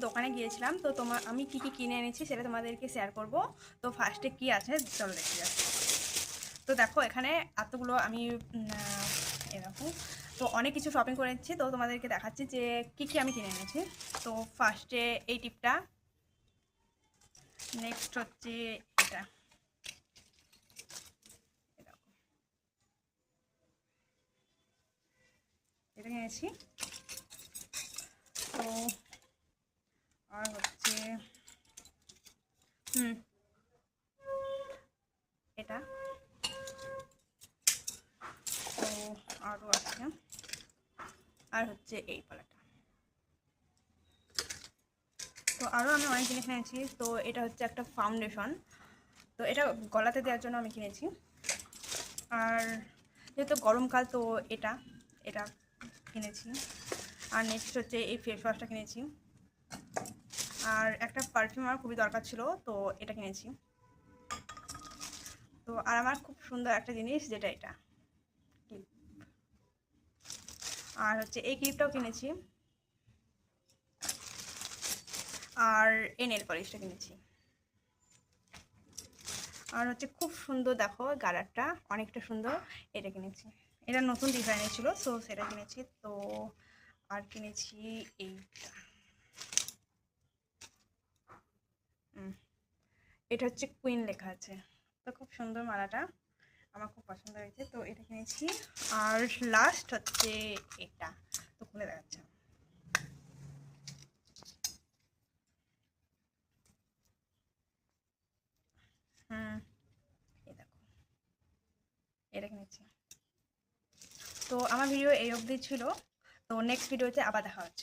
দোকানে গিয়েছিলাম, তো আমি কি কি কিনে এনেছি সেটা তোমাদেরকে শেয়ার করব। তো ফার্স্টে কি আছে চলো দেখে যাচ্ছি। তো দেখো এখানে এতগুলো আমি এরকম তো অনেক কিছু শপিং করেছি, তো তোমাদেরকে দেখাচ্ছি যে কি কি আমি কিনে এনেছি। তো ফার্স্টে এই টিপটা, নেক্সট হচ্ছে এটা, এটা কিনেছি। তো আর হচ্ছে এটা, তো আরও আছে, আর হচ্ছে এই পালাটা। তো আরও আমি অনেক জিনিস কিনেছি। তো এটা হচ্ছে একটা ফাউন্ডেশন, তো এটা গলাতে দেওয়ার জন্য আমি কিনেছি। আর যেহেতু গরমকাল তো এটা এটা কিনেছি। আর নেক্সট হচ্ছে এই ফেস ওয়াশটা কিনেছি। আর একটা পারফিউম আমার খুবই দরকার ছিল, তো এটা কিনেছি। তো আর আমার খুব সুন্দর একটা জিনিস যেটা এটা ক্লিপ, আর হচ্ছে এই ক্লিপটাও কিনেছি। আর এই নেল পলিশটা কিনেছি। আর হচ্ছে খুব সুন্দর, দেখো কালারটা অনেকটা সুন্দর, এটা কিনেছি। এটা নতুন ডিজাইনের ছিল, সো সেটা কিনেছি। তো আর কিনেছি এইটা, এটা হচ্ছে কুইন লেখা আছে। তো খুব সুন্দর মালাটা, আমার খুব পছন্দ হয়েছে, তো এটা কিনেছি। আর লাস্ট হচ্ছে এটা, তো খুলে দেখাচ্ছে। এই দেখো, এটা কিনেছি। তো আমার ভিডিও এই অবধি ছিল। তো নেক্সট ভিডিওতে আবার দেখা হচ্ছে।